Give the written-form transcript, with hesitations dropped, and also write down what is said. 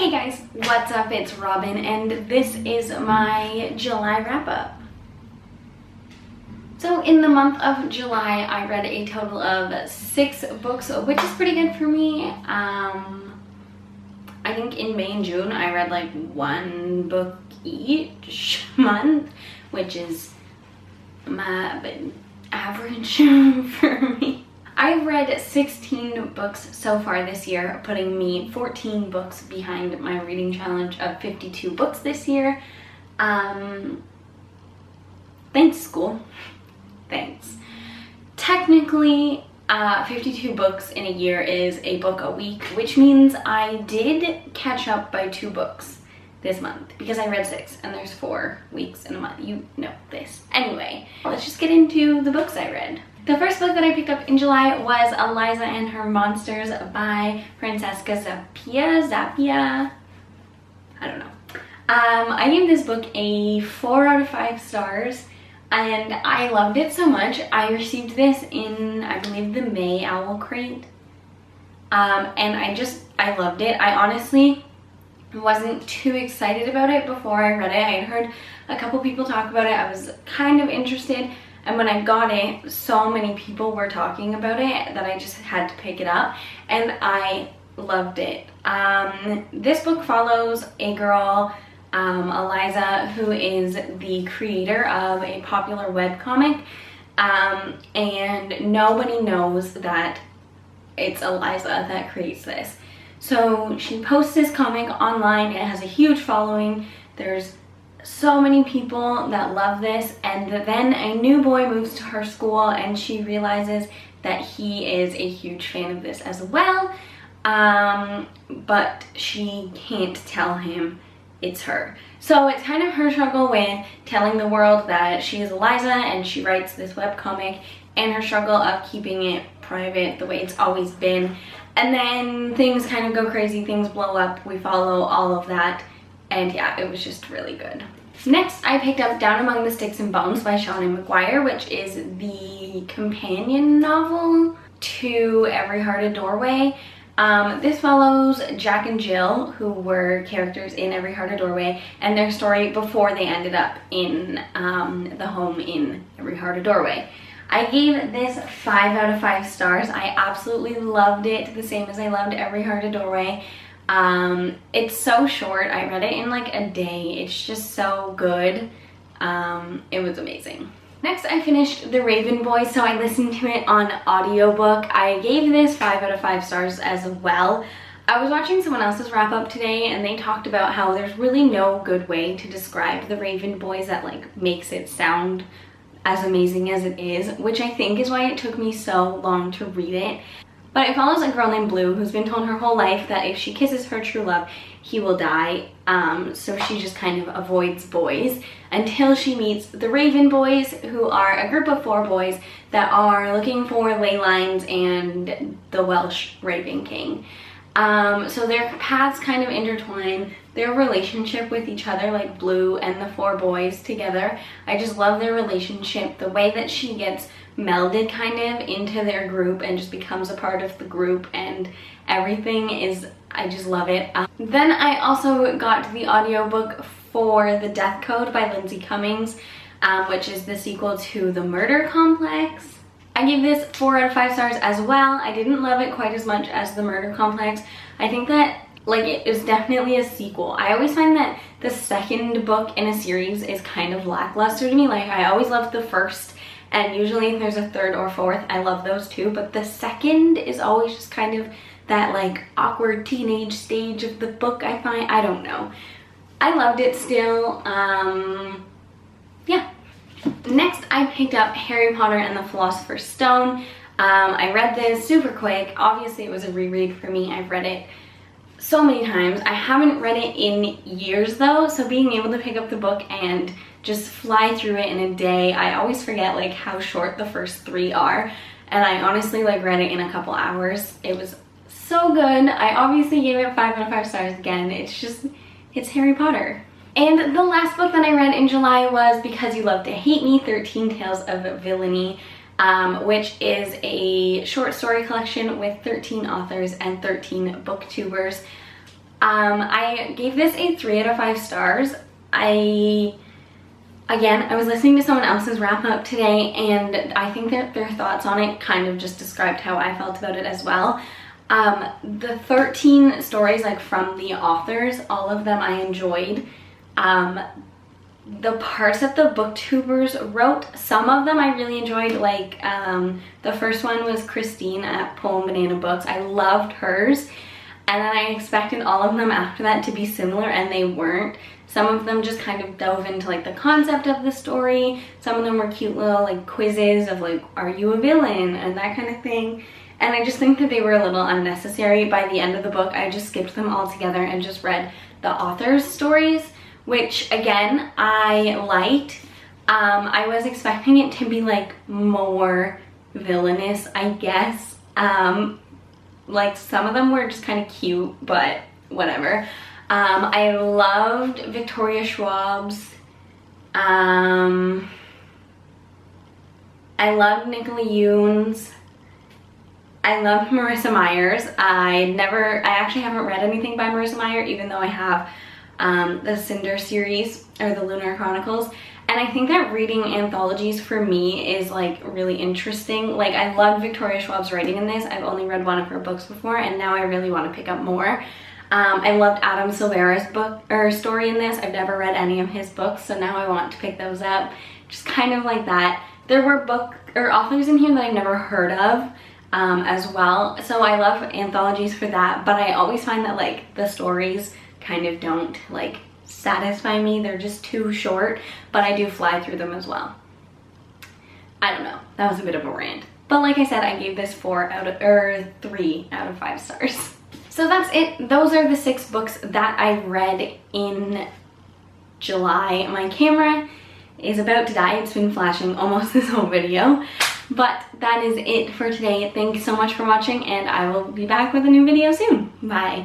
Hey guys, what's up? It's Robin and this is my July wrap-up. So in the month of July, I read a total of 6 books, which is pretty good for me. I think in May and June, I read like 1 book each month, which is my average for me. I've read 16 books so far this year, putting me 14 books behind my reading challenge of 52 books this year. Thanks, school. Thanks. Technically, 52 books in a year is a book a week, which means I did catch up by 2 books this month because I read 6 and there's 4 weeks in a month. You know this. Anyway, let's just get into the books I read. The first book that I picked up in July was Eliza and Her Monsters by Francesca Zappia. I don't know. I gave this book a 4 out of 5 stars and I loved it so much. I received this in, I believe, the May Owl Crate. And I loved it. I honestly wasn't too excited about it before I read it. I had heard a couple people talk about it. I was kind of interested. And when I got it, so many people were talking about it that I just had to pick it up, and I loved it. This book follows a girl, Eliza, who is the creator of a popular webcomic, and nobody knows that it's Eliza that creates this. So she posts this comic online, it has a huge following, there's so many people that love this, and then a new boy moves to her school and she realizes that he is a huge fan of this as well, but she can't tell him it's her. So it's kind of her struggle with telling the world that she is Eliza and she writes this webcomic, and her struggle of keeping it private the way it's always been. And then things kind of go crazy, things blow up, we follow all of that. And yeah, it was just really good. Next, I picked up Down Among the Sticks and Bones by Seanan McGuire, which is the companion novel to Every Heart a Doorway. This follows Jack and Jill, who were characters in Every Heart a Doorway, and their story before they ended up in the home in Every Heart a Doorway. I gave this 5 out of 5 stars. I absolutely loved it, the same as I loved Every Heart a Doorway. It's so short. I read it in like a day. It's just so good. It was amazing. Next, I finished The Raven Boys, so I listened to it on audiobook. I gave this 5 out of 5 stars as well. I was watching someone else's wrap up today and they talked about how there's really no good way to describe The Raven Boys that like makes it sound as amazing as it is, which I think is why it took me so long to read it. But it follows a girl named Blue who's been told her whole life that if she kisses her true love, he will die. So she just kind of avoids boys until she meets the Raven Boys, who are a group of 4 boys that are looking for ley lines and the Welsh Raven King. So their paths kind of intertwine, their relationship with each other, like Blue and the 4 boys together. I just love their relationship, the way that she gets melded kind of into their group and just becomes a part of the group, and everything is, I just love it. Then I also got the audiobook for The Death Code by Lindsay Cummings, which is the sequel to The Murder Complex. I gave this 4 out of 5 stars as well. I didn't love it quite as much as The Murder Complex. I think that like it is definitely a sequel. I always find that the second book in a series is kind of lackluster to me. Like I always loved the first, and usually if there's a 3rd or 4th, I love those too, but the second is always just kind of that like awkward teenage stage of the book, I find. I don't know. I loved it still. Yeah. Next, I picked up Harry Potter and the Philosopher's Stone. I read this super quick. Obviously, it was a reread for me. I've read it so many times. I haven't read it in years though, so being able to pick up the book and just fly through it in a day, I always forget like how short the first 3 are, and I honestly like read it in a couple hours. It was so good. I obviously gave it 5 out of 5 stars again. It's Harry Potter. And the last book that I read in July was Because You Love to Hate Me, 13 Tales of Villainy, which is a short story collection with 13 authors and 13 booktubers. I gave this a 3 out of 5 stars. I was listening to someone else's wrap up today, and I think that their thoughts on it kind of just described how I felt about it as well. The 13 stories, like, from the authors, all of them I enjoyed. The parts that the booktubers wrote, some of them I really enjoyed, like the first one was Christine at Poem Banana Books. I loved hers, and then I expected all of them after that to be similar, and they weren't. Some of them just kind of dove into like the concept of the story. Some of them were cute little like quizzes of like, are you a villain, and that kind of thing. And I just think that they were a little unnecessary. By the end of the book, I just skipped them all together and just read the author's stories, which again, I liked. I was expecting it to be like more villainous, I guess. Like, some of them were just kind of cute, but whatever. I loved Victoria Schwab's. I loved Nicola Yoon's. I loved Marissa Meyer's. I actually haven't read anything by Marissa Meyer, even though I have the Cinder series, or the Lunar Chronicles. And I think that reading anthologies for me is like really interesting. Like, I loved Victoria Schwab's writing in this. I've only read one of her books before, and now I really want to pick up more. I loved Adam Silvera's book or story in this. I've never read any of his books, so now I want to pick those up. Just kind of like that. There were authors in here that I've never heard of as well. So I love anthologies for that, but I always find that like the stories kind of don't like satisfy me. They're just too short, but I do fly through them as well. I don't know. That was a bit of a rant. But like I said, I gave this 3 out of 5 stars. So that's it. Those are the 6 books that I read in July. My camera is about to die. It's been flashing almost this whole video. But that is it for today. Thanks so much for watching, and I will be back with a new video soon. Bye.